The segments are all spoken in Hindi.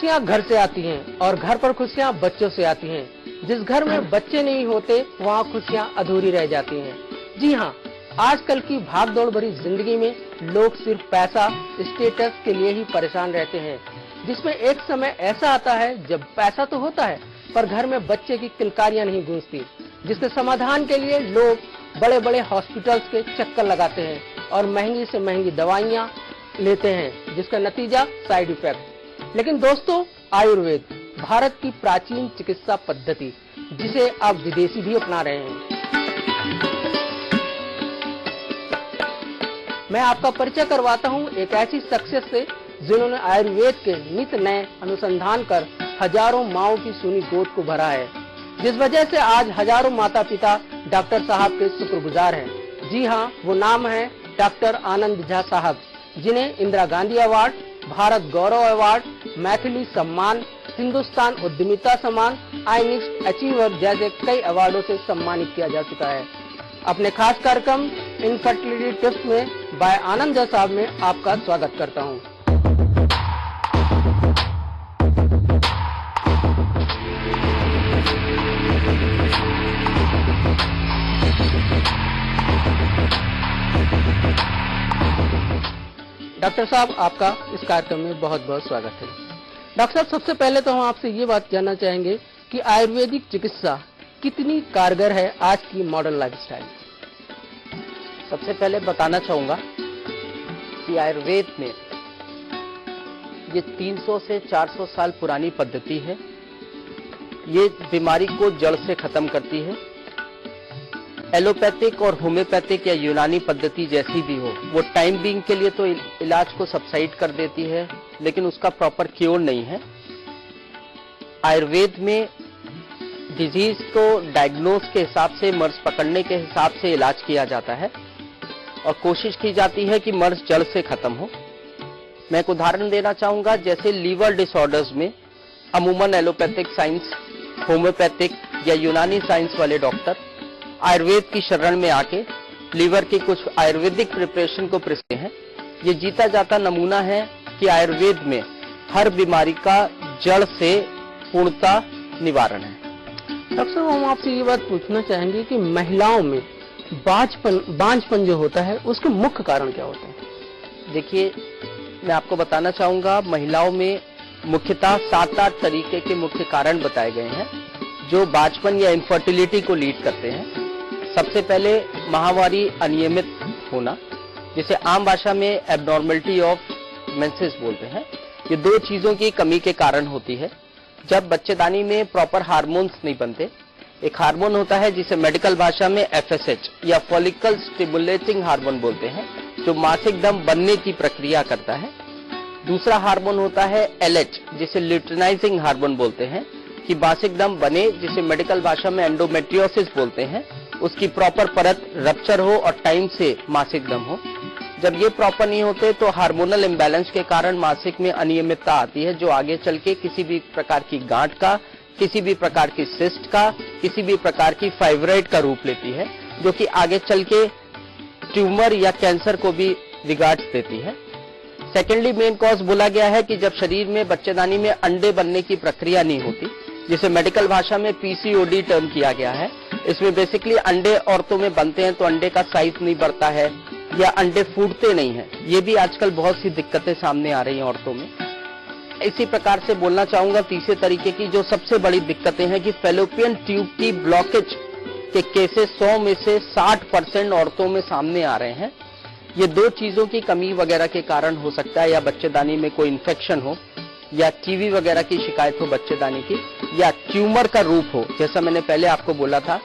खुशियां घर से आती हैं और घर पर खुशियां बच्चों से आती हैं। जिस घर में बच्चे नहीं होते वहाँ खुशियां अधूरी रह जाती हैं। जी हाँ, आजकल की भागदौड़ भरी जिंदगी में लोग सिर्फ पैसा, स्टेटस के लिए ही परेशान रहते हैं, जिसमें एक समय ऐसा आता है जब पैसा तो होता है पर घर में बच्चे की किलकारियां नहीं गूंजती, जिसके समाधान के लिए लोग बड़े बड़े हॉस्पिटल्स के चक्कर लगाते हैं और महंगी से महंगी दवाइयां लेते हैं, जिसका नतीजा साइड इफेक्ट। लेकिन दोस्तों, आयुर्वेद भारत की प्राचीन चिकित्सा पद्धति, जिसे अब विदेशी भी अपना रहे हैं। मैं आपका परिचय करवाता हूं एक ऐसी शख्सियत से जिन्होंने आयुर्वेद के नित नए अनुसंधान कर हजारों माओं की सुनी गोद को भरा है, जिस वजह से आज हजारों माता पिता डॉक्टर साहब के शुक्रगुजार हैं। जी हाँ, वो नाम है डॉक्टर आनंद झा साहब, जिन्हें इंदिरा गांधी अवार्ड, भारत गौरव अवार्ड, मैथिली सम्मान, हिंदुस्तान उद्यमिता सम्मान, आईनिस्ट अचीवर जैसे कई अवार्डों से सम्मानित किया जा चुका है। अपने खास कार्यक्रम इनफर्टिलिटी टिप्स में बाय आनंद झा साहब में आपका स्वागत करता हूं। डॉक्टर साहब, आपका इस कार्यक्रम में बहुत बहुत स्वागत है। डॉक्टर साहब, सबसे पहले तो हम आपसे ये बात जानना चाहेंगे कि आयुर्वेदिक चिकित्सा कितनी कारगर है आज की मॉडर्न लाइफस्टाइल। सबसे पहले बताना चाहूंगा कि आयुर्वेद में ये 300 से 400 साल पुरानी पद्धति है। ये बीमारी को जड़ से खत्म करती है। एलोपैथिक और होम्योपैथिक या यूनानी पद्धति जैसी भी हो, वो टाइम बीइंग के लिए तो इलाज को सबसाइड कर देती है, लेकिन उसका प्रॉपर क्योर नहीं है। आयुर्वेद में डिजीज को डायग्नोज के हिसाब से, मर्ज पकड़ने के हिसाब से इलाज किया जाता है और कोशिश की जाती है कि मर्ज जड़ से खत्म हो। मैं एक उदाहरण देना चाहूंगा, जैसे लीवर डिसऑर्डर्स में अमूमन एलोपैथिक साइंस, होम्योपैथिक या यूनानी साइंस वाले डॉक्टर आयुर्वेद की शरण में आके लीवर की कुछ आयुर्वेदिक प्रिपरेशन को पीसते हैं। ये जीता जाता नमूना है कि आयुर्वेद में हर बीमारी का जड़ से पूर्णता निवारण है। डॉक्टर साहब, हम आपसे ये बात पूछना चाहेंगे कि महिलाओं में बांझपन जो होता है उसके मुख्य कारण क्या होते हैं। देखिए, मैं आपको बताना चाहूंगा, महिलाओं में मुख्यतः 7-8 तरीके के मुख्य कारण बताए गए हैं जो बांझपन या इनफर्टिलिटी को लीड करते हैं। सबसे पहले माहवारी अनियमित होना, जिसे आम भाषा में एबनॉर्मलिटी ऑफ मेंसेस बोलते हैं। ये दो चीजों की कमी के कारण होती है। जब बच्चेदानी में प्रॉपर हार्मोन्स नहीं बनते, एक हार्मोन होता है जिसे मेडिकल भाषा में FSH या फॉलिकल स्टिमुलेटिंग हार्मोन बोलते हैं, जो मासिक दम बनने की प्रक्रिया करता है। दूसरा हार्मोन होता है LH, जिसे ल्यूटेनाइजिंग हार्मोन बोलते हैं, कि मासिक दम बने, जिसे मेडिकल भाषा में एंडोमेट्रियोसिस बोलते हैं, उसकी प्रॉपर परत रप्चर हो और टाइम से मासिक दम हो। जब ये प्रॉपर नहीं होते तो हार्मोनल इम्बैलेंस के कारण मासिक में अनियमितता आती है, जो आगे चल के किसी भी प्रकार की गांठ का, किसी भी प्रकार की सिस्ट का, किसी भी प्रकार की फाइब्रॉइड का रूप लेती है, जो कि आगे चल के ट्यूमर या कैंसर को भी बिगाड़ देती है। सेकेंडली मेन कॉज बोला गया है कि जब शरीर में बच्चेदानी में अंडे बनने की प्रक्रिया नहीं होती, जिसे मेडिकल भाषा में PCOD टर्म किया गया है। इसमें बेसिकली अंडे औरतों में बनते हैं तो अंडे का साइज नहीं बढ़ता है या अंडे फूटते नहीं हैं। ये भी आजकल बहुत सी दिक्कतें सामने आ रही हैं औरतों में। इसी प्रकार से बोलना चाहूंगा तीसरे तरीके की जो सबसे बड़ी दिक्कतें हैं कि फैलोपियन ट्यूब की ब्लॉकेज के केसेस 100 में से 60% औरतों में सामने आ रहे हैं। ये दो चीजों की कमी वगैरह के कारण हो सकता है, या बच्चेदानी में कोई इन्फेक्शन हो, या टीवी वगैरह की शिकायत हो बच्चेदानी की, या ट्यूमर का रूप हो। जैसा मैंने पहले आपको बोला था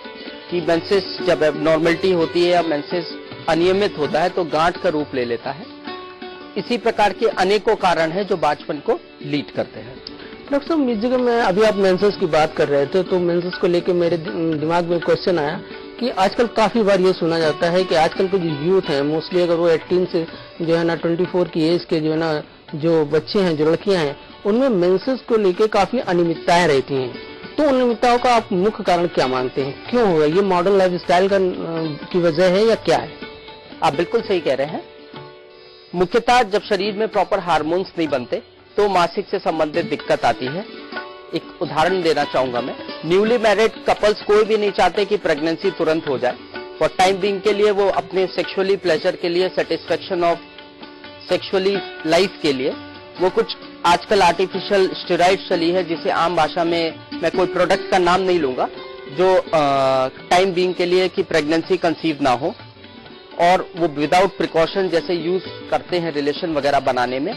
कि मेंसेस जब एबनॉर्मलिटी होती है या मेंसेस अनियमित होता है तो गांठ का रूप ले लेता है। इसी प्रकार के अनेकों कारण हैं जो बांझपन को लीड करते हैं। डॉक्टर साहब, इस जगह में अभी आप मेंसेस की बात कर रहे थे तो मेंसेस को लेकर मेरे दिमाग में क्वेश्चन आया कि आजकल काफी बार ये सुना जाता है कि आजकल के जो यूथ है, मोस्टली अगर वो 18 से जो है ना 24 की एज के जो है ना जो बच्चे हैं, जो लड़कियां हैं, उनमें मेंसेस को लेकर काफी अनियमितताएं रहती हैं। तो अनियमितताओं का आप मुख्य कारण क्या मानते हैं? क्यों होगा? ये मॉडर्न लाइफस्टाइल की वजह है या क्या है? आप बिल्कुल सही कह रहे हैं। मुख्यतः जब शरीर में प्रॉपर हार्मोन्स नहीं बनते तो मासिक से संबंधित दिक्कत आती है। एक उदाहरण देना चाहूंगा मैं। न्यूली मैरिड कपल्स कोई भी नहीं चाहते कि प्रेगनेंसी तुरंत हो जाए, और टाइम बीइंग के लिए वो अपने सेक्सुअली प्लेजर के लिए, सेटिस्फेक्शन ऑफ सेक्सुअली लाइफ के लिए वो कुछ आजकल आर्टिफिशियल स्टेरॉइड्स चली है, जिसे आम भाषा में मैं कोई प्रोडक्ट का नाम नहीं लूंगा, जो टाइम बीइंग के लिए कि प्रेगनेंसी कंसीव ना हो, और वो विदाउट प्रिकॉशन जैसे यूज करते हैं रिलेशन वगैरह बनाने में,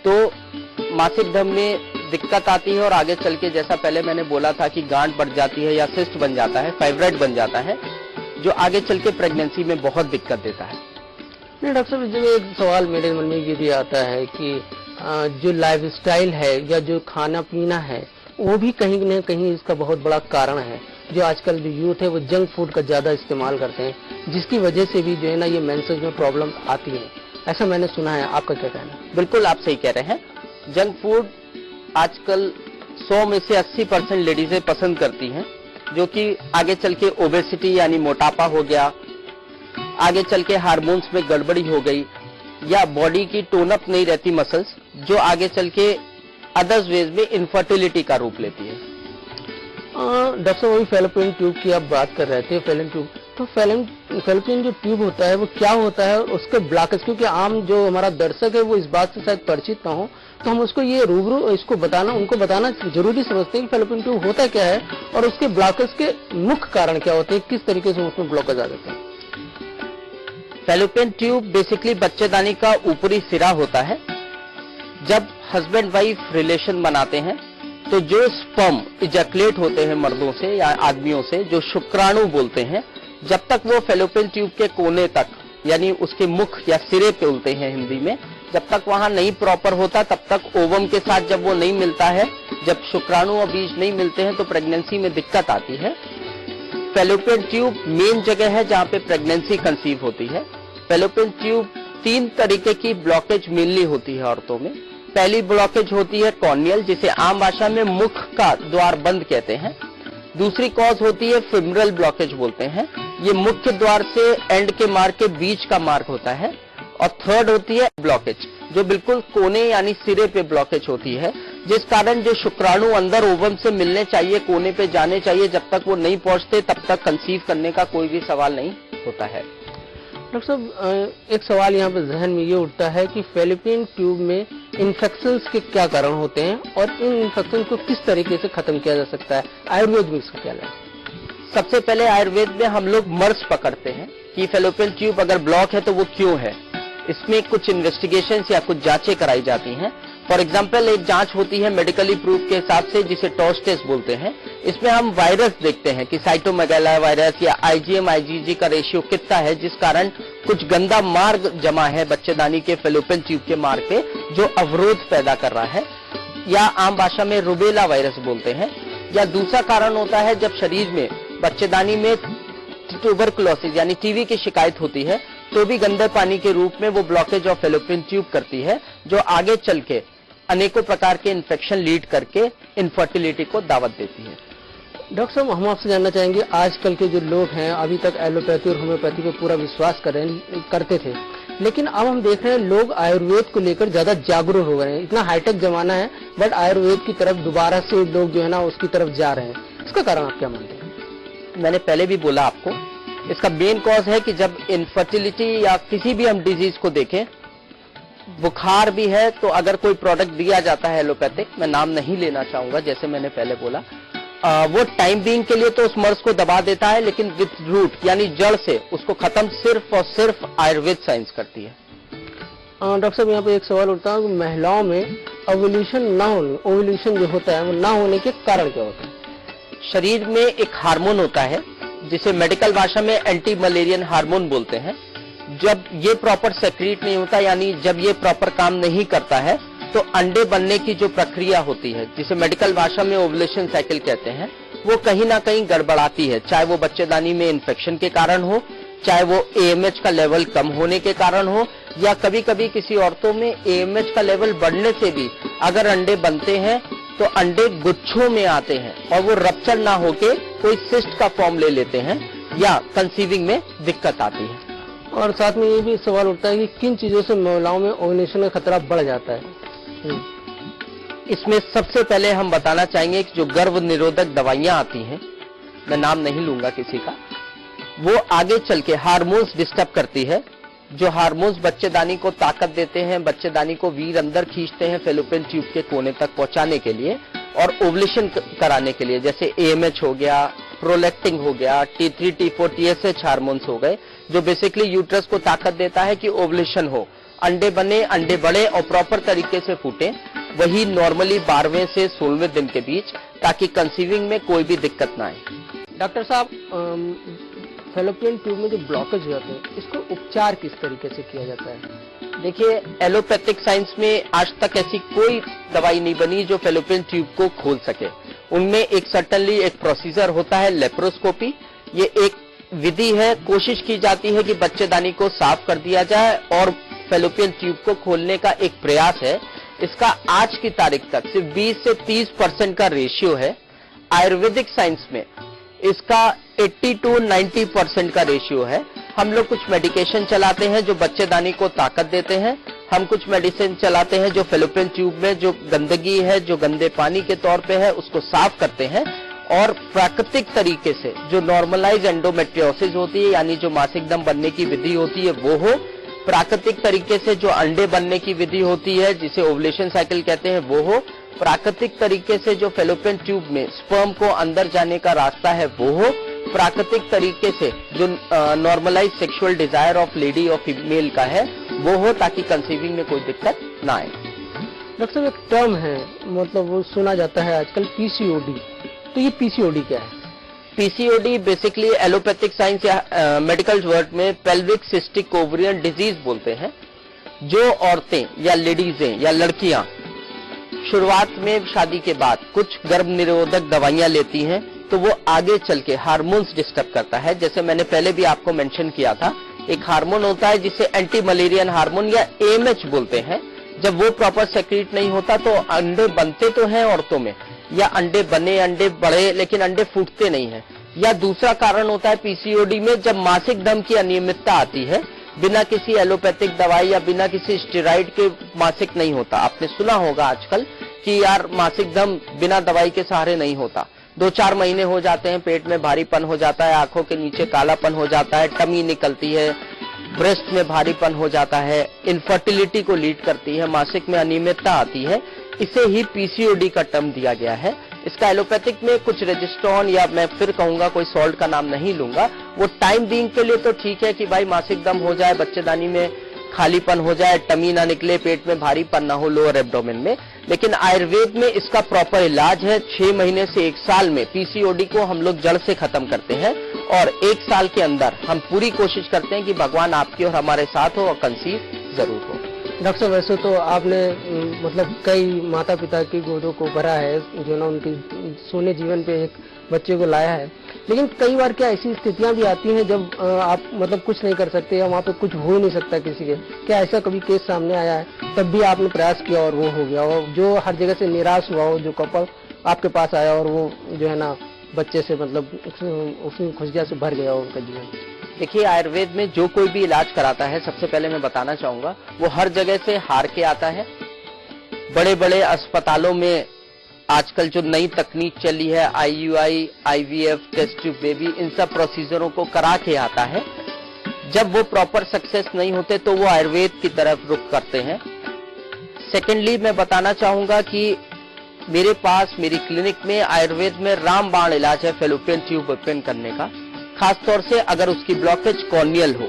तो मासिक धर्म में दिक्कत आती है। और आगे चल के जैसा पहले मैंने बोला था कि गांठ बढ़ जाती है या सिस्ट बन जाता है, फाइब्रॉइड बन जाता है, जो आगे चल के प्रेगनेंसी में बहुत दिक्कत देता है। नहीं डॉक्टर साहब, जब एक सवाल मेरे मन में ये भी आता है कि जो लाइफस्टाइल है या जो खाना पीना है वो भी कहीं न कहीं इसका बहुत बड़ा कारण है। जो आजकल जो यूथ है वो जंक फूड का ज्यादा इस्तेमाल करते हैं, जिसकी वजह से भी जो है ना ये मेंसेस में प्रॉब्लम आती है, ऐसा मैंने सुना है। आपका क्या कहना है? बिल्कुल आप सही कह रहे हैं। जंक फूड आजकल 100 में से 80% लेडीजें पसंद करती हैं, जो कि आगे चल के ओबेसिटी यानी मोटापा हो गया, आगे चल के हार्मोन्स में गड़बड़ी हो गई, या बॉडी की टोन अप नहीं रहती मसल्स, जो आगे चल के अदर्स वेज में इनफर्टिलिटी का रूप लेती है। डॉक्टर वही फेलोपियन ट्यूब की आप बात कर रहे थे, फेलोपियन ट्यूब, तो फेलोपियन जो ट्यूब होता है वो क्या होता है, और उसके ब्लॉकेज, क्योंकि आम जो हमारा दर्शक है वो इस बात से शायद परिचित ना हो, तो हम उसको ये रूबरू इसको बताना, उनको बताना जरूरी समझते हैं कि फेलोपियन ट्यूब होता क्या है और उसके ब्लॉकेज के मुख्य कारण क्या होते हैं, किस तरीके से उसमें ब्लॉकेज आ जाते हैं। फेलोपियन ट्यूब बेसिकली बच्चेदानी का ऊपरी सिरा होता है। जब हस्बैंड वाइफ रिलेशन बनाते हैं तो जो स्पर्म इजैकुलेट होते हैं मर्दों से या आदमियों से, जो शुक्राणु बोलते हैं, जब तक वो फेलोपियन ट्यूब के कोने तक यानी उसके मुख या सिरे पे बोलते हैं हिंदी में, जब तक वहां नहीं प्रॉपर होता तब तक ओवम के साथ जब वो नहीं मिलता है, जब शुक्राणु और बीज नहीं मिलते हैं तो प्रेगनेंसी में दिक्कत आती है। फेलोपियन ट्यूब मेन जगह है जहां पे प्रेगनेंसी कंसीव होती है। फेलोपियन ट्यूब 3 तरीके की ब्लॉकेज मेनली होती है औरतों में। पहली ब्लॉकेज होती है कॉर्नियल, जिसे आम भाषा में मुख का द्वार बंद कहते हैं। दूसरी कॉज होती है फिमरल ब्लॉकेज बोलते हैं, ये मुख्य द्वार से एंड के मार्ग के बीच का मार्ग होता है। और थर्ड होती है ब्लॉकेज, जो बिल्कुल कोने यानी सिरे पे ब्लॉकेज होती है, जिस कारण जो शुक्राणु अंदर ओवम से मिलने चाहिए, कोने पे जाने चाहिए, जब तक वो नहीं पहुंचते तब तक कंसीव करने का कोई भी सवाल नहीं होता है। डॉक्टर साहब, एक सवाल यहाँ पे जहन में ये उठता है कि फेलोपियन ट्यूब में इन्फेक्शंस के क्या कारण होते हैं और इन इन्फेक्शन को किस तरीके से खत्म किया जा सकता है? आयुर्वेद में इसका क्या है? सबसे पहले आयुर्वेद में हम लोग मर्स पकड़ते हैं कि फेलोपियन ट्यूब अगर ब्लॉक है तो वो क्यों है। इसमें कुछ इन्वेस्टिगेशन या कुछ जांचें कराई जाती हैं। फॉर एग्जाम्पल एक जांच होती है मेडिकली प्रूफ के हिसाब से, जिसे टॉस टेस्ट बोलते हैं। इसमें हम वायरस देखते हैं कि साइटोमेगाला वायरस या आईजीएम आईजीजी का रेशियो कितना है, जिस कारण कुछ गंदा मार्ग जमा है बच्चेदानी के फेलोपियन ट्यूब के मार्ग पे, जो अवरोध पैदा कर रहा है, या आम भाषा में रुबेला वायरस बोलते हैं। या दूसरा कारण होता है जब शरीर में बच्चेदानी में ट्यूबरकुलोसिस यानी टीबी की शिकायत होती है, तो भी गंदे पानी के रूप में वो ब्लॉकेज ऑफ फेलोपियन ट्यूब करती है, जो आगे चल के अनेकों प्रकार के इन्फेक्शन लीड करके इनफर्टिलिटी को दावत देती है। डॉक्टर साहब, हम आपसे जानना चाहेंगे, आजकल के जो लोग हैं अभी तक एलोपैथी और होम्योपैथी पे पूरा विश्वास करते थे, लेकिन अब हम देख रहे हैं लोग आयुर्वेद को लेकर ज्यादा जागरूक हो गए हैं। इतना हाईटेक जमाना है, बट आयुर्वेद की तरफ दोबारा से लोग जो है ना उसकी तरफ जा रहे हैं। इसका कारण आप क्या मानते हैं? मैंने पहले भी बोला आपको, इसका मेन कॉज है कि जब इनफर्टिलिटी या किसी भी हम डिजीज को देखें, बुखार भी है तो अगर कोई प्रोडक्ट दिया जाता है एलोपैथिक, मैं नाम नहीं लेना चाहूंगा जैसे मैंने पहले बोला, वो टाइम बीइंग के लिए तो उस मर्ज को दबा देता है, लेकिन विथ रूट यानी जड़ से उसको खत्म सिर्फ और सिर्फ आयुर्वेद साइंस करती है। डॉक्टर साहब, यहाँ पे एक सवाल उठता है, महिलाओं में ओव्यूलेशन ना होने, ओव्यूलेशन जो होता है वो ना होने के कारण क्या होता है? शरीर में एक हार्मोन होता है जिसे मेडिकल भाषा में एंटी मलेरियन हार्मोन बोलते हैं। जब ये प्रॉपर सेक्रीट नहीं होता, यानी जब ये प्रॉपर काम नहीं करता है, तो अंडे बनने की जो प्रक्रिया होती है, जिसे मेडिकल भाषा में ओवुलेशन साइकिल कहते हैं, वो कहीं ना कहीं गड़बड़ाती है। चाहे वो बच्चेदानी में इन्फेक्शन के कारण हो, चाहे वो एएमएच का लेवल कम होने के कारण हो, या कभी कभी किसी औरतों में एएमएच का लेवल बढ़ने से भी अगर अंडे बनते हैं तो अंडे गुच्छों में आते हैं और वो रप्चर ना होके कोई सिस्ट का फॉर्म ले लेते हैं, या कंसीविंग में दिक्कत आती है। और साथ में ये भी सवाल उठता है कि किन चीजों से महिलाओं में ओव्यूलेशन का खतरा बढ़ जाता है? इसमें सबसे पहले हम बताना चाहेंगे कि जो गर्भ निरोधक दवाइयां आती हैं, मैं नाम नहीं लूंगा किसी का, वो आगे चल के हार्मोन्स डिस्टर्ब करती है। जो हार्मोन्स बच्चेदानी को ताकत देते हैं, बच्चेदानी को वीर अंदर खींचते हैं फैलोपियन ट्यूब के कोने तक पहुंचाने के लिए और ओवुलेशन कराने के लिए, जैसे AMH हो गया, प्रोलैक्टिन हो गया, T3, T4, TSH हार्मोन्स हो गए, जो बेसिकली यूट्रस को ताकत देता है कि ओवुलेशन हो, अंडे बने, अंडे बढ़े और प्रॉपर तरीके से फूटे, वही नॉर्मली 12वें से 16वें दिन के बीच, ताकि कंसीविंग में कोई भी दिक्कत ना आए। डॉक्टर साहब, फैलोपियन ट्यूब में जो ब्लॉकेज हो जाते हैं, इसको उपचार किस तरीके से किया जाता है? देखिए, एलोपैथिक साइंस में आज तक ऐसी कोई दवाई नहीं बनी जो फैलोपियन ट्यूब को खोल सके। उनमें एक सर्टनली एक प्रोसीजर होता है, लेप्रोस्कोपी। ये एक विधि है, कोशिश की जाती है कि बच्चेदानी को साफ कर दिया जाए और फैलोपियन ट्यूब को खोलने का एक प्रयास है। इसका आज की तारीख तक सिर्फ 20 से 30% का रेशियो है। आयुर्वेदिक साइंस में इसका 80 to 90% का रेशियो है। हम लोग कुछ मेडिकेशन चलाते हैं जो बच्चेदानी को ताकत देते हैं, हम कुछ मेडिसिन चलाते हैं जो फैलोपियन ट्यूब में जो गंदगी है, जो गंदे पानी के तौर पे है, उसको साफ करते हैं और प्राकृतिक तरीके से जो नॉर्मलाइज एंडोमेट्रियोसिस होती है, यानी जो मासिक दम बनने की विधि होती है वो हो, प्राकृतिक तरीके से जो अंडे बनने की विधि होती है जिसे ओवुलेशन साइकिल कहते हैं वो हो, प्राकृतिक तरीके से जो फैलोपियन ट्यूब में स्पर्म को अंदर जाने का रास्ता है वो हो, प्राकृतिक तरीके से जो normalise sexual desire of lady और फीमेल का है वो हो, ताकि कंसीविंग में कोई दिक्कत ना आए। डॉक्टर साहब, एक टर्म है, मतलब वो सुना जाता है आजकल, PCOD। तो ये PCOD क्या है? PCOD बेसिकली एलोपैथिक साइंस या मेडिकल वर्ड में पेल्विक सिस्टिक ओवरियन डिजीज बोलते हैं। जो औरतें या लेडीजें या लड़कियां शुरुआत में शादी के बाद कुछ गर्भ निरोधक दवाइयां लेती हैं, तो वो आगे चल के हार्मोन्स डिस्टर्ब करता है। जैसे मैंने पहले भी आपको मेंशन किया था, एक हार्मोन होता है जिसे एंटी मलेरियन हार्मोन या AMH बोलते हैं। जब वो प्रॉपर सेक्रेट नहीं होता तो अंडे बनते तो हैं औरतों में, या अंडे बने, अंडे बढ़े, लेकिन अंडे फूटते नहीं है। या दूसरा कारण होता है PCOD में जब मासिक दम की अनियमितता आती है, बिना किसी एलोपैथिक दवाई या बिना किसी स्टेरॉइड के मासिक नहीं होता। आपने सुना होगा आजकल कि यार मासिक दम बिना दवाई के सहारे नहीं होता, 2-4 महीने हो जाते हैं, पेट में भारीपन हो जाता है, आंखों के नीचे कालापन हो जाता है, टमी निकलती है, ब्रेस्ट में भारीपन हो जाता है, इनफर्टिलिटी को लीड करती है, मासिक में अनियमितता आती है। इसे ही PCOD का टर्म दिया गया है। इसका एलोपैथिक में कुछ रेजिस्ट्रॉन या मैं फिर कहूंगा कोई सॉल्ट का नाम नहीं लूंगा, वो टाइम बीइंग के लिए तो ठीक है कि भाई मासिक दम हो जाए, बच्चेदानी में खालीपन हो जाए, टमी ना निकले, पेट में भारीपन ना हो लोअर एब्डोमेन में, लेकिन आयुर्वेद में इसका प्रॉपर इलाज है। 6 महीने से 1 साल में PCOD को हम लोग जड़ से खत्म करते हैं और 1 साल के अंदर हम पूरी कोशिश करते हैं कि भगवान आपकी और हमारे साथ हो और कंसीव जरूर हो। डॉक्टर साहब, वैसे तो आपने मतलब कई माता पिता की गोदों को भरा है, जो ना उनकी सोने जीवन पे एक बच्चे को लाया है, लेकिन कई बार क्या ऐसी स्थितियां भी आती हैं जब आप मतलब कुछ नहीं कर सकते या वहाँ पे कुछ हो ही नहीं सकता किसी के? क्या ऐसा कभी केस सामने आया है, तब भी आपने प्रयास किया और वो हो गया, और जो हर जगह से निराश हुआ हो, जो कपल आपके पास आया और वो जो है ना बच्चे से मतलब उसमें खुशियां से भर गया उनका जीवन? देखिए, आयुर्वेद में जो कोई भी इलाज कराता है, सबसे पहले मैं बताना चाहूंगा, वो हर जगह से हार के आता है। बड़े बड़े अस्पतालों में आजकल जो नई तकनीक चली है, IUI, IVF, test tube baby, इन सब प्रोसीजरों को करा के आता है। जब वो प्रॉपर सक्सेस नहीं होते तो वो आयुर्वेद की तरफ रुख करते हैं। सेकेंडली मैं बताना चाहूंगा कि मेरे पास मेरी क्लिनिक में आयुर्वेद में रामबाण इलाज है फैलोपियन ट्यूब ओपन करने का, खासतौर से अगर उसकी ब्लॉकेज कॉर्नियल हो।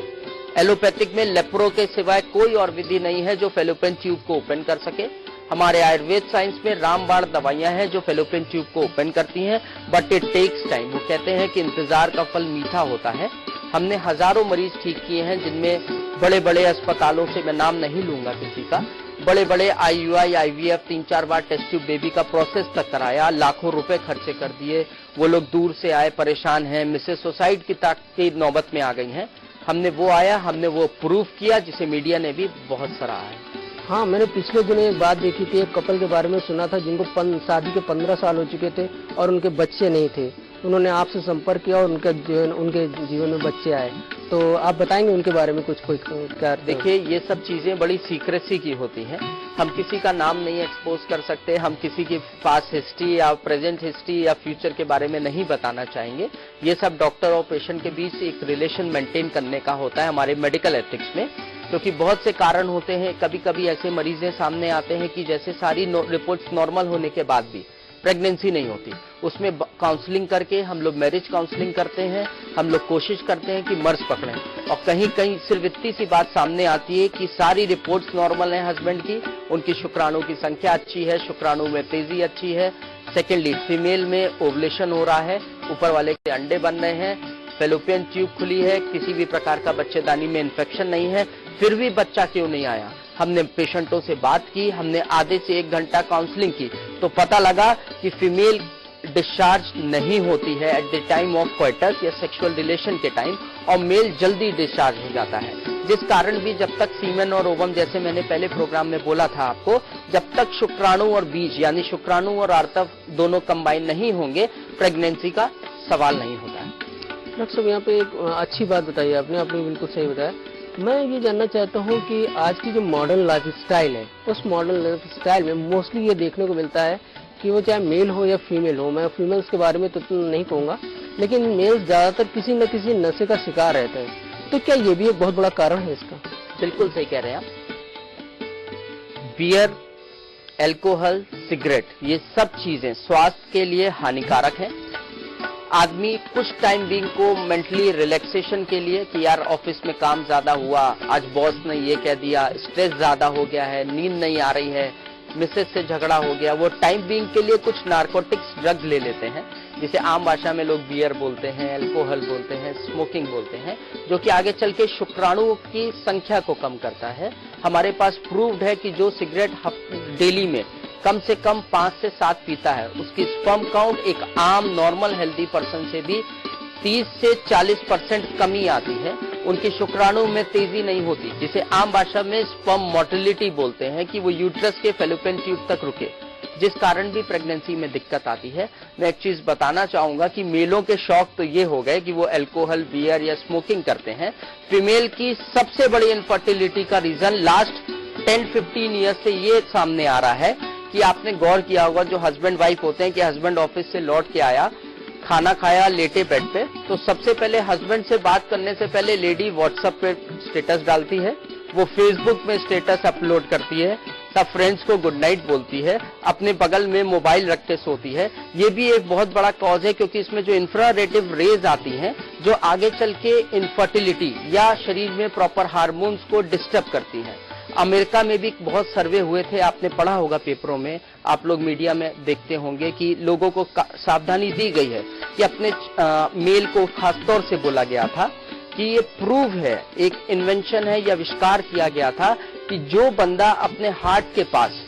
एलोपैथिक में लेप्रो के सिवाय कोई और विधि नहीं है जो फैलोपियन ट्यूब को ओपन कर सके। हमारे आयुर्वेद साइंस में रामबाण दवाइयां हैं जो फैलोपियन ट्यूब को ओपन करती हैं, बट इट टेक्स टाइम। वो कहते हैं कि इंतजार का फल मीठा होता है। हमने हजारों मरीज ठीक किए हैं, जिनमें बड़े बड़े अस्पतालों से, मैं नाम नहीं लूंगा किसी का, बड़े बड़े IUI, IVF 3-4 बार टेस्ट ट्यूब बेबी का प्रोसेस तक कराया, लाखों रुपए खर्चे कर दिए। वो लोग दूर से आए, परेशान हैं, मिसेस सुसाइड की नौबत में आ गई हैं। हमने वो आया, हमने वो प्रूफ किया, जिसे मीडिया ने भी बहुत सराहा है। हाँ, मैंने पिछले दिनों एक बात देखी थी, एक कपल के बारे में सुना था जिनको शादी के 15 साल हो चुके थे और उनके बच्चे नहीं थे। उन्होंने आपसे संपर्क किया और उनके जीवन में बच्चे आए, तो आप बताएंगे उनके बारे में कुछ क्या? देखिए, ये सब चीजें बड़ी सीक्रेसी की होती हैं। हम किसी का नाम नहीं एक्सपोज कर सकते, हम किसी की पास्ट हिस्ट्री या प्रेजेंट हिस्ट्री या फ्यूचर के बारे में नहीं बताना चाहेंगे। ये सब डॉक्टर और पेशेंट के बीच एक रिलेशन मेंटेन करने का होता है हमारे मेडिकल एथिक्स में, क्योंकि बहुत से कारण होते हैं। कभी कभी ऐसे मरीजें सामने आते हैं कि जैसे सारी रिपोर्ट्स नॉर्मल होने के बाद भी प्रेगनेंसी नहीं होती। उसमें काउंसलिंग करके हम लोग मैरिज काउंसलिंग करते हैं, हम लोग कोशिश करते हैं कि मर्ज पकड़ें, और कहीं कहीं सिर्फ इतनी सी बात सामने आती है कि सारी रिपोर्ट्स नॉर्मल हैं हस्बैंड की, उनकी शुक्राणु की संख्या अच्छी है, शुक्राणु में तेजी अच्छी है, सेकेंडली फीमेल में ओवुलेशन हो रहा है, ऊपर वाले के अंडे बन रहे हैं, फेलोपियन ट्यूब खुली है, किसी भी प्रकार का बच्चेदानी में इन्फेक्शन नहीं है, फिर भी बच्चा क्यों नहीं आया। हमने पेशेंटों से बात की, हमने आधे से 1 घंटा काउंसलिंग की, तो पता लगा कि फीमेल डिस्चार्ज नहीं होती है at the time of coitus या सेक्सुअल रिलेशन के टाइम, और मेल जल्दी डिस्चार्ज हो जाता है, जिस कारण भी जब तक सीमेन और ओवम, जैसे मैंने पहले प्रोग्राम में बोला था आपको, जब तक शुक्राणु और बीज यानी शुक्राणु और आर्तव दोनों कंबाइन नहीं होंगे, प्रेगनेंसी का सवाल नहीं होता है। डॉक्टर साहब, यहाँ पे एक अच्छी बात बताई आपने बिल्कुल सही बताया। मैं ये जानना चाहता हूँ कि आज की जो मॉडर्न लाइफ स्टाइल है, उस मॉडर्न लाइफ स्टाइल में मोस्टली ये देखने को मिलता है कि वो चाहे मेल हो या फीमेल हो, मैं फीमेल्स के बारे में तो नहीं कहूँगा, लेकिन मेल्स ज्यादातर किसी न किसी नशे का शिकार रहते हैं, तो क्या ये भी एक बहुत बड़ा कारण है इसका? बिल्कुल सही कह रहे हैं आप। बियर, एल्कोहल, सिगरेट, ये सब चीजें स्वास्थ्य के लिए हानिकारक है। आदमी कुछ टाइम बीइंग को मेंटली रिलैक्सेशन के लिए कि यार ऑफिस में काम ज्यादा हुआ, आज बॉस ने ये कह दिया, स्ट्रेस ज्यादा हो गया है, नींद नहीं आ रही है, मिसेस से झगड़ा हो गया, वो टाइम बीइंग के लिए कुछ नार्कोटिक्स ड्रग ले लेते हैं, जिसे आम भाषा में लोग बियर बोलते हैं, एल्कोहल बोलते हैं, स्मोकिंग बोलते हैं, जो कि आगे चल के शुक्राणु की संख्या को कम करता है। हमारे पास प्रूव्ड है कि जो सिगरेट डेली में कम से कम 5 से 7 पीता है, उसकी स्पर्म काउंट एक आम नॉर्मल हेल्दी पर्सन से भी 30 से 40% कमी आती है, उनकी शुक्राणु में तेजी नहीं होती, जिसे आम भाषा में स्पर्म मोटिलिटी बोलते हैं, कि वो यूट्रस के फेलोपियन ट्यूब तक रुके, जिस कारण भी प्रेगनेंसी में दिक्कत आती है। मैं एक चीज बताना चाहूंगा कि मेलों के शौक तो ये हो गए कि वो अल्कोहल, बियर या स्मोकिंग करते हैं। फीमेल की सबसे बड़ी इनफर्टिलिटी का रीजन लास्ट 10-15 ईयर्स से ये सामने आ रहा है कि आपने गौर किया होगा, जो हस्बैंड वाइफ होते हैं कि हस्बैंड ऑफिस से लौट के आया, खाना खाया, लेटे बेड पे, तो सबसे पहले हस्बैंड से बात करने से पहले लेडी व्हाट्सएप पे स्टेटस डालती है, वो फेसबुक में स्टेटस अपलोड करती है, सब फ्रेंड्स को गुड नाइट बोलती है, अपने बगल में मोबाइल रख के सोती है। ये भी एक बहुत बड़ा कॉज है, क्योंकि इसमें जो इंफ्रारेडिव रेज आती हैं, जो आगे चल के इनफर्टिलिटी या शरीर में प्रॉपर हार्मोन्स को डिस्टर्ब करती हैं। अमेरिका में भी बहुत सर्वे हुए थे, आपने पढ़ा होगा पेपरों में, आप लोग मीडिया में देखते होंगे कि लोगों को सावधानी दी गई है कि अपने मेल को खासतौर से बोला गया था कि ये प्रूव है, एक इन्वेंशन है या आविष्कार किया गया था कि जो बंदा अपने हार्ट के पास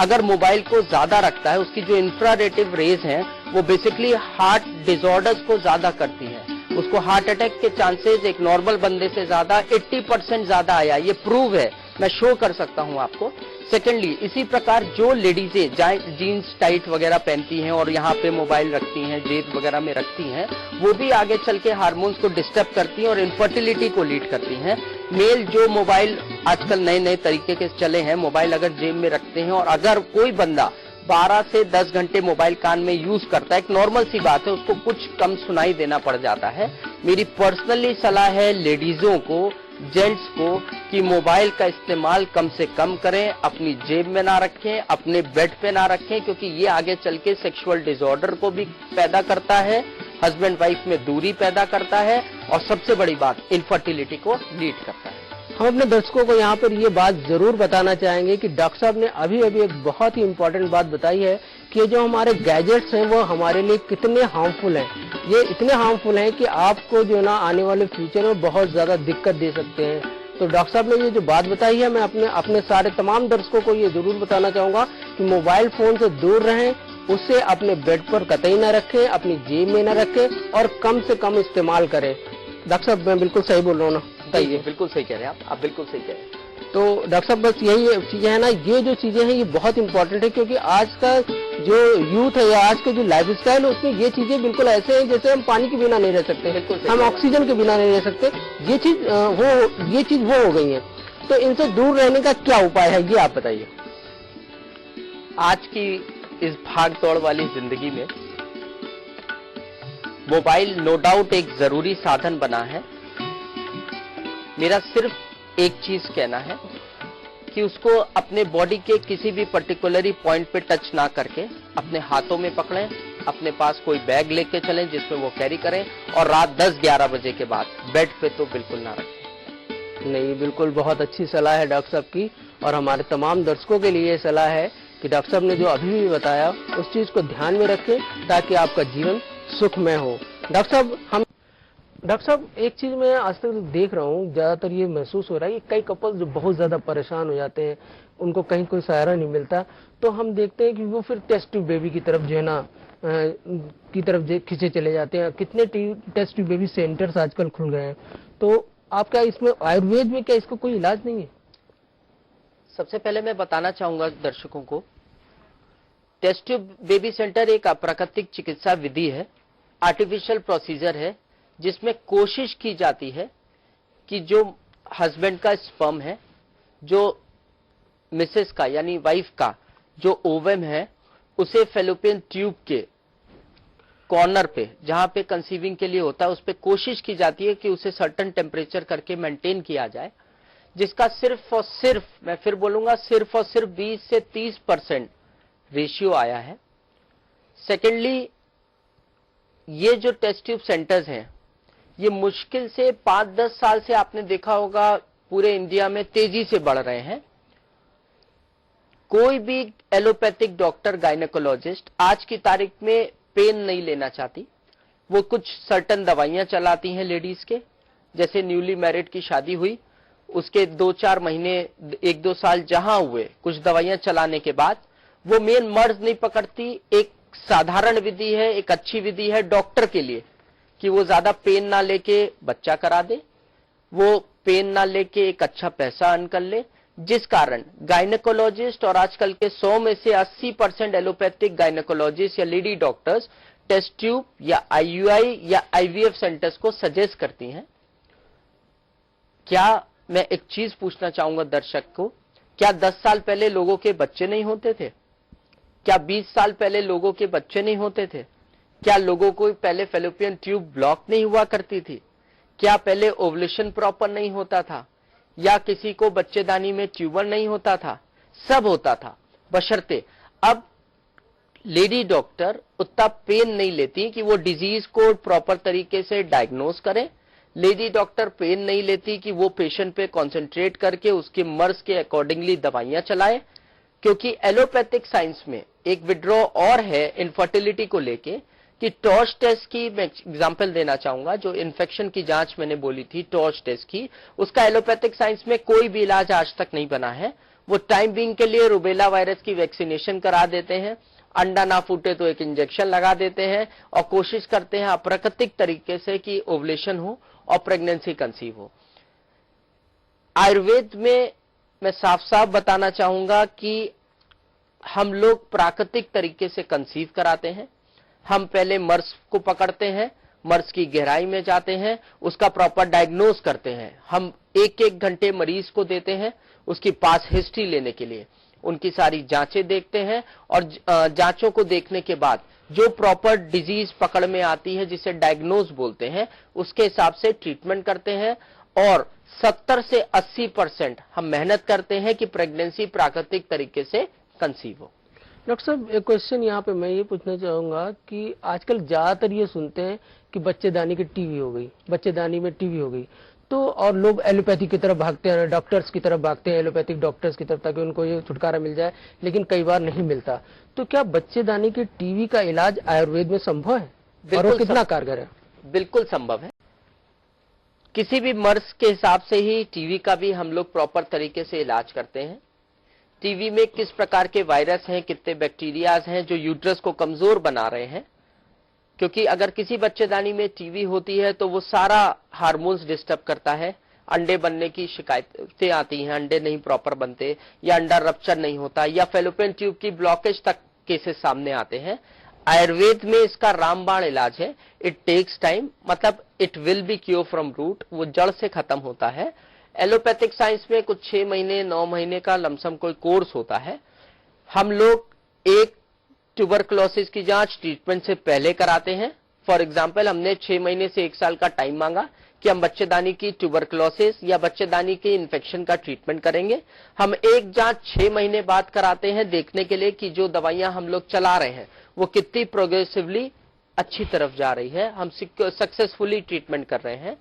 अगर मोबाइल को ज्यादा रखता है, उसकी जो इंफ्रारेडिव रेज हैं वो बेसिकली हार्ट डिसऑर्डर्स को ज्यादा करती हैं, उसको हार्ट अटैक के चांसेस एक नॉर्मल बंदे से ज्यादा 80% ज्यादा आया, ये प्रूव है, मैं शो कर सकता हूं आपको। सेकेंडली, इसी प्रकार जो लेडीजें जीन्स टाइट वगैरह पहनती हैं और यहाँ पे मोबाइल रखती हैं, जेब वगैरह में रखती हैं, वो भी आगे चल के हार्मोन्स को डिस्टर्ब करती हैं और इनफर्टिलिटी को लीड करती हैं। मेल जो मोबाइल आजकल नए नए तरीके के चले हैं, मोबाइल अगर जेब में रखते हैं और अगर कोई बंदा 12 से 10 घंटे मोबाइल कान में यूज करता है, एक नॉर्मल सी बात है, उसको कुछ कम सुनाई देना पड़ जाता है। मेरी पर्सनली सलाह है लेडीजों को, जेंट्स को, कि मोबाइल का इस्तेमाल कम से कम करें, अपनी जेब में ना रखें, अपने बेड पे ना रखें, क्योंकि ये आगे चल के सेक्सुअल डिसऑर्डर को भी पैदा करता है, हस्बैंड वाइफ में दूरी पैदा करता है, और सबसे बड़ी बात इनफर्टिलिटी को लीड करता है। हम अपने दर्शकों को यहाँ पर ये बात जरूर बताना चाहेंगे कि डॉक्टर साहब ने अभी एक बहुत ही इम्पोर्टेंट बात बताई है कि जो हमारे गैजेट्स हैं वो हमारे लिए कितने हार्मफुल हैं। ये इतने हार्मफुल हैं कि आपको जो ना आने वाले फ्यूचर में बहुत ज्यादा दिक्कत दे सकते हैं। तो डॉक्टर साहब ने ये जो बात बताई है, मैं अपने सारे तमाम दर्शकों को ये जरूर बताना चाहूंगा कि मोबाइल फोन से दूर रहें, उसे अपने बेड पर कतई न रखें, अपनी जेब में न रखें और कम से कम इस्तेमाल करें। डॉक्टर साहब, मैं बिल्कुल सही बोल रहा हूँ ना? बताइए। बिल्कुल सही कह रहे हैं आप बिल्कुल सही कह रहे हैं। तो डॉक्टर साहब, बस यही चीजें है ना, ये जो चीजें हैं ये बहुत इंपॉर्टेंट है, क्योंकि आज का जो यूथ है या आज का जो लाइफ स्टाइल है उसमें ये चीजें बिल्कुल ऐसे हैं जैसे हम पानी के बिना नहीं रह सकते, हम ऑक्सीजन के बिना नहीं रह सकते। ये चीज वो हो गई है। तो इनसे दूर रहने का क्या उपाय है, ये आप बताइए। आज की इस भाग दौड़ वाली जिंदगी में मोबाइल नो डाउट एक जरूरी साधन बना है। मेरा सिर्फ एक चीज कहना है कि उसको अपने बॉडी के किसी भी पर्टिकुलरी पॉइंट पे टच ना करके अपने हाथों में पकड़ें, अपने पास कोई बैग लेके चलें जिसमें वो कैरी करें, और रात 10-11 बजे के बाद बेड पे तो बिल्कुल ना रखें। नहीं, बिल्कुल बहुत अच्छी सलाह है डॉक्टर साहब की, और हमारे तमाम दर्शकों के लिए सलाह है कि डॉक्टर साहब ने जो अभी भी बताया उस चीज को ध्यान में रखें ताकि आपका जीवन सुखमय हो। डॉक्टर साहब एक चीज मैं आज तक देख रहा हूँ, ज्यादातर ये महसूस हो रहा है कि कई कपल जो बहुत ज्यादा परेशान हो जाते हैं, उनको कहीं कोई सहारा नहीं मिलता, तो हम देखते हैं कि वो फिर टेस्ट ट्यूब बेबी की तरफ जो है ना की तरफ खींचे चले जाते हैं। कितने टेस्ट ट्यूब बेबी सेंटर्स आजकल खुल गए हैं, तो आपका इसमें आयुर्वेद में क्या इसका कोई इलाज नहीं है? सबसे पहले मैं बताना चाहूंगा दर्शकों को, टेस्ट ट्यूब बेबी सेंटर एक अप्राकृतिक चिकित्सा विधि है, आर्टिफिशियल प्रोसीजर है, जिसमें कोशिश की जाती है कि जो हस्बैंड का स्पर्म है, जो मिसेस का यानी वाइफ का जो ओवम है, उसे फेलोपियन ट्यूब के कॉर्नर पे जहां पे कंसीविंग के लिए होता है उस पे कोशिश की जाती है कि उसे सर्टेन टेम्परेचर करके मेंटेन किया जाए, जिसका सिर्फ और सिर्फ, मैं फिर बोलूंगा, सिर्फ और सिर्फ 20 से 30% रेशियो आया है। सेकेंडली, ये जो टेस्ट ट्यूब सेंटर्स हैं ये मुश्किल से 5-10 साल से आपने देखा होगा पूरे इंडिया में तेजी से बढ़ रहे हैं। कोई भी एलोपैथिक डॉक्टर, गायनेकोलॉजिस्ट आज की तारीख में पेन नहीं लेना चाहती। वो कुछ सर्टन दवाइयां चलाती हैं लेडीज के, जैसे न्यूली मैरिड की शादी हुई, उसके 2-4 महीने 1-2 साल जहां हुए कुछ दवाइयां चलाने के बाद वो मेन मर्ज नहीं पकड़ती। एक साधारण विधि है, एक अच्छी विधि है डॉक्टर के लिए कि वो ज्यादा पेन ना लेके बच्चा करा दे, वो पेन ना लेके एक अच्छा पैसा अर्न कर ले, जिस कारण गायनेकोलॉजिस्ट और आजकल के 100 में से 80% एलोपैथिक गायनेकोलॉजिस्ट या लेडी डॉक्टर्स टेस्ट ट्यूब या आईयूआई या आईवीएफ सेंटर्स को सजेस्ट करती हैं। क्या मैं एक चीज पूछना चाहूंगा दर्शक को, क्या 10 साल पहले लोगों के बच्चे नहीं होते थे? क्या 20 साल पहले लोगों के बच्चे नहीं होते थे? क्या लोगों को पहले फेलोपियन ट्यूब ब्लॉक नहीं हुआ करती थी? क्या पहले ओवुलेशन प्रॉपर नहीं होता था? या किसी को बच्चेदानी में ट्यूबर नहीं होता था? सब होता था, बशर्ते अब लेडी डॉक्टर उतना पेन नहीं लेती कि वो डिजीज को प्रॉपर तरीके से डायग्नोज करें। लेडी डॉक्टर पेन नहीं लेती कि वो पेशेंट पे कंसंट्रेट करके उसके मर्ज के अकॉर्डिंगली दवाइयां चलाए, क्योंकि एलोपैथिक साइंस में एक विड्रॉ और है इनफर्टिलिटी को लेके कि टॉर्च टेस्ट की मैं एग्जांपल देना चाहूंगा। जो इन्फेक्शन की जांच मैंने बोली थी टॉर्च टेस्ट की, उसका एलोपैथिक साइंस में कोई भी इलाज आज तक नहीं बना है। वो टाइम बीइंग के लिए रुबेला वायरस की वैक्सीनेशन करा देते हैं, अंडा ना फूटे तो एक इंजेक्शन लगा देते हैं और कोशिश करते हैं अप्राकृतिक तरीके से कि ओवुलेशन हो और प्रेगनेंसी कंसीव हो। आयुर्वेद में मैं साफ साफ बताना चाहूंगा कि हम लोग प्राकृतिक तरीके से कंसीव कराते हैं। हम पहले मर्स को पकड़ते हैं, मर्स की गहराई में जाते हैं, उसका प्रॉपर डायग्नोज करते हैं। हम 1-1 घंटे मरीज को देते हैं उसकी पास हिस्ट्री लेने के लिए, उनकी सारी जांचें देखते हैं और जांचों को देखने के बाद जो प्रॉपर डिजीज पकड़ में आती है जिसे डायग्नोज बोलते हैं, उसके हिसाब से ट्रीटमेंट करते हैं और 70 से 80% हम मेहनत करते हैं कि प्रेगनेंसी प्राकृतिक तरीके से कंसीव हो। डॉक्टर साहब एक क्वेश्चन यहाँ पे मैं ये पूछना चाहूंगा कि आजकल ज्यादातर ये सुनते हैं कि बच्चेदानी की टीवी हो गई, बच्चेदानी में टीवी हो गई, तो और लोग एलोपैथी की तरफ भागते हैं, डॉक्टर्स की तरफ भागते हैं, एलोपैथिक डॉक्टर्स की तरफ, ताकि उनको ये छुटकारा मिल जाए, लेकिन कई बार नहीं मिलता। तो क्या बच्चेदानी की टीवी का इलाज आयुर्वेद में संभव है और वो कितना कारगर है? बिल्कुल संभव है। किसी भी मर्ज के हिसाब से ही टीवी का भी हम लोग प्रॉपर तरीके से इलाज करते हैं। टीवी में किस प्रकार के वायरस हैं, कितने बैक्टीरियाज हैं जो यूट्रस को कमजोर बना रहे हैं, क्योंकि अगर किसी बच्चेदानी में टीवी होती है तो वो सारा हार्मोन्स डिस्टर्ब करता है, अंडे बनने की शिकायतें आती हैं, अंडे नहीं प्रॉपर बनते या अंडा रप्चर नहीं होता या फेलोपियन ट्यूब की ब्लॉकेज तक केसेस सामने आते हैं। आयुर्वेद में इसका रामबाण इलाज है, इट टेक्स टाइम, मतलब it will be cure from root, वो जड़ से खत्म होता है। एलोपैथिक साइंस में कुछ 6 महीने 9 महीने का लमसम कोई कोर्स होता है। हम लोग एक ट्यूबरकुलोसिस की जांच ट्रीटमेंट से पहले कराते हैं। फॉर एग्जाम्पल, हमने 6 महीने से 1 साल का टाइम मांगा कि हम बच्चेदानी की ट्यूबरकुलोसिस या बच्चेदानी के इन्फेक्शन का ट्रीटमेंट करेंगे। हम एक जांच 6 महीने बाद कराते हैं देखने के लिए कि जो दवाइयां हम लोग चला रहे हैं वो कितनी प्रोग्रेसिवली अच्छी तरफ जा रही है, हम सक्सेसफुली ट्रीटमेंट कर रहे हैं।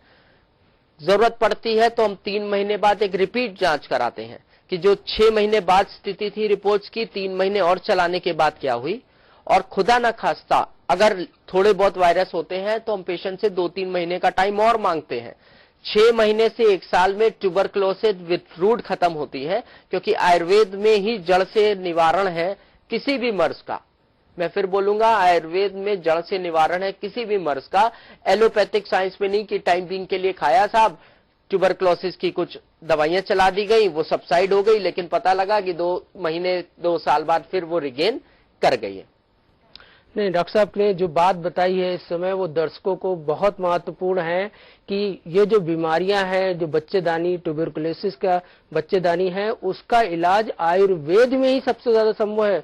जरूरत पड़ती है तो हम 3 महीने बाद एक रिपीट जांच कराते हैं कि जो 6 महीने बाद स्थिति थी रिपोर्ट्स की, 3 महीने और चलाने के बाद क्या हुई। और खुदा न खास्ता अगर थोड़े बहुत वायरस होते हैं तो हम पेशेंट से 2-3 महीने का टाइम और मांगते हैं। 6 महीने से 1 साल में ट्यूबरकुलोसिस विथ रूट खत्म होती है, क्योंकि आयुर्वेद में ही जड़ से निवारण है किसी भी मर्ज का। मैं फिर बोलूंगा, आयुर्वेद में जड़ से निवारण है किसी भी मर्ज का। एलोपैथिक साइंस में नहीं कि टाइम बीइंग के लिए खाया साहब, ट्यूबरकुलोसिस की कुछ दवाइयां चला दी गई, वो सबसाइड हो गई, लेकिन पता लगा कि 2 महीने 2 साल बाद फिर वो रिगेन कर गई है। नहीं, डॉक्टर साहब ने जो बात बताई है इस समय वो दर्शकों को बहुत महत्वपूर्ण है कि ये जो बीमारियां हैं, जो बच्चेदानी ट्यूबरकुलोसिस का बच्चेदानी है, उसका इलाज आयुर्वेद में ही सबसे ज्यादा संभव है।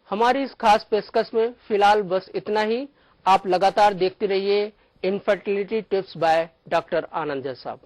हमारी इस खास पेशकश में फिलहाल बस इतना ही। आप लगातार देखते रहिए इनफर्टिलिटी टिप्स बाय डॉक्टर आनंद साहब।